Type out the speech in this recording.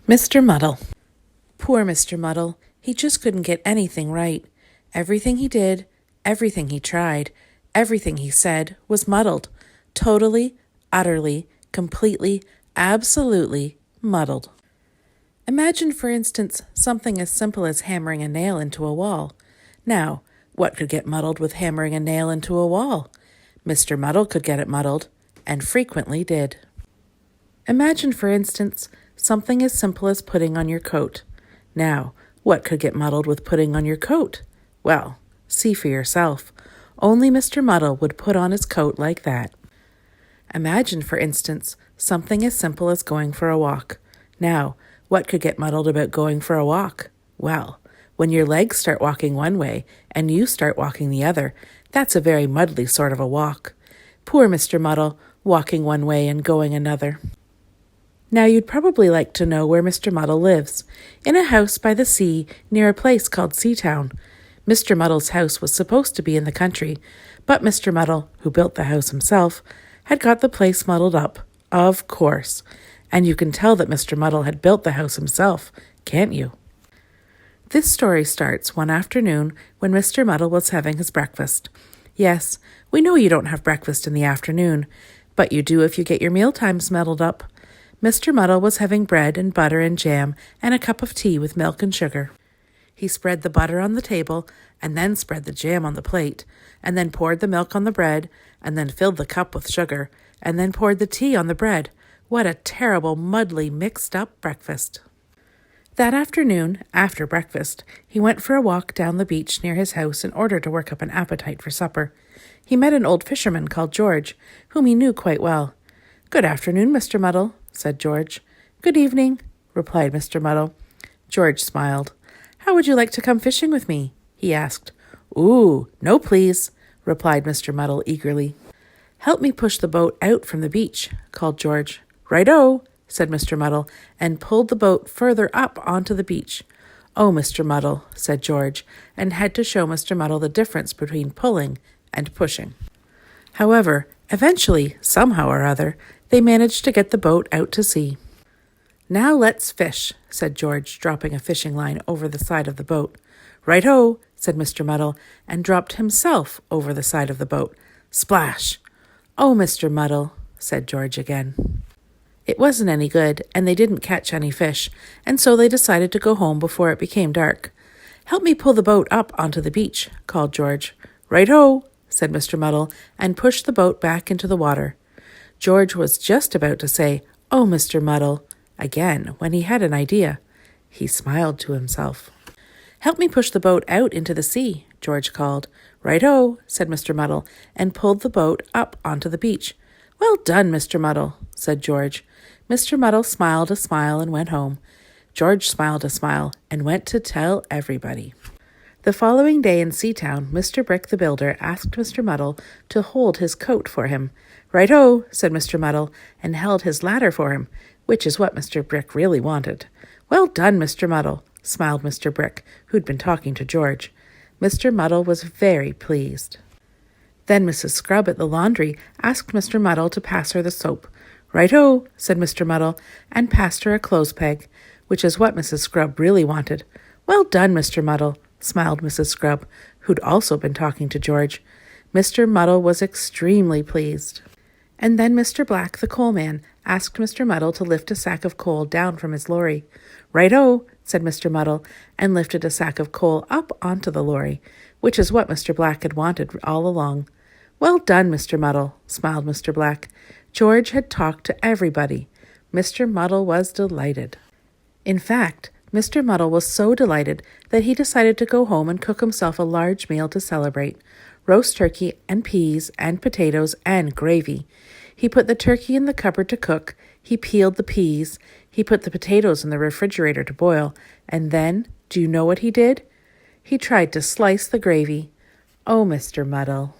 Mr. Muddle. Poor Mr. Muddle. He just couldn't get anything right. Everything he did, everything he tried, everything he said was muddled. Totally, utterly, completely, absolutely muddled. Imagine, for instance, something as simple as hammering a nail into a wall. Now, what could get muddled with hammering a nail into a wall? Mr. Muddle could get it muddled, and frequently did. Imagine, for instance, something as simple as putting on your coat. Now, what could get muddled with putting on your coat? Well, see for yourself. Only Mr. Muddle would put on his coat like that. Imagine, for instance, something as simple as going for a walk. Now, what could get muddled about going for a walk? Well, when your legs start walking one way and you start walking the other, that's a very muddly sort of a walk. Poor Mr. Muddle, walking one way and going another. Now you'd probably like to know where Mr. Muddle lives. In a house by the sea near a place called Seatown. Mr. Muddle's house was supposed to be in the country, but Mr. Muddle, who built the house himself, had got the place muddled up, of course. And you can tell that Mr. Muddle had built the house himself, can't you? This story starts one afternoon when Mr. Muddle was having his breakfast. Yes, we know you don't have breakfast in the afternoon, but you do if you get your meal times muddled up. Mr. Muddle was having bread and butter and jam and a cup of tea with milk and sugar. He spread the butter on the table and then spread the jam on the plate and then poured the milk on the bread and then filled the cup with sugar and then poured the tea on the bread. What a terrible, muddly, mixed-up breakfast. That afternoon, after breakfast, he went for a walk down the beach near his house in order to work up an appetite for supper. He met an old fisherman called George, whom he knew quite well. "Good afternoon, Mr. Muddle," said George. "Good evening," replied Mr. Muddle. George smiled. "How would you like to come fishing with me?" he asked. "Ooh, no please," replied Mr. Muddle eagerly. "Help me push the boat out from the beach," called George. "Right-o," said Mr. Muddle, and pulled the boat further up onto the beach. "Oh, Mr. Muddle," said George, and had to show Mr. Muddle the difference between pulling and pushing. However, eventually, somehow or other, they managed to get the boat out to sea. "Now let's fish," said George, dropping a fishing line over the side of the boat. "Right-o," said Mr. Muddle, and dropped himself over the side of the boat. Splash! "Oh, Mr. Muddle," said George again. It wasn't any good, and they didn't catch any fish, and so they decided to go home before it became dark. "Help me pull the boat up onto the beach," called George. "Right-o," said Mr. Muddle, and pushed the boat back into the water. George was just about to say, "Oh, Mr. Muddle," again, when he had an idea. He smiled to himself. "Help me push the boat out into the sea," George called. "Right-o," said Mr. Muddle, and pulled the boat up onto the beach. "Well done, Mr. Muddle," said George. Mr. Muddle smiled a smile and went home. George smiled a smile and went to tell everybody. The following day in Seatown, Mr. Brick the builder asked Mr. Muddle to hold his coat for him. "Right-o," said Mr. Muddle, and held his ladder for him, which is what Mr. Brick really wanted. "Well done, Mr. Muddle," smiled Mr. Brick, who'd been talking to George. Mr. Muddle was very pleased. Then Mrs. Scrub at the laundry asked Mr. Muddle to pass her the soap. "Right-o," said Mr. Muddle, and passed her a clothes peg, which is what Mrs. Scrub really wanted. "Well done, Mr. Muddle," smiled Mrs. Scrub, who'd also been talking to George. Mr. Muddle was extremely pleased. And then Mr. Black, the coal man, asked Mr. Muddle to lift a sack of coal down from his lorry. "Right-o," said Mr. Muddle, and lifted a sack of coal up onto the lorry, which is what Mr. Black had wanted all along. "Well done, Mr. Muddle," smiled Mr. Black. George had talked to everybody. Mr. Muddle was delighted. In fact, Mr. Muddle was so delighted that he decided to go home and cook himself a large meal to celebrate. Roast turkey and peas and potatoes and gravy. He put the turkey in the cupboard to cook. He peeled the peas. He put the potatoes in the refrigerator to boil. And then, do you know what he did? He tried to slice the gravy. Oh, Mr. Muddle.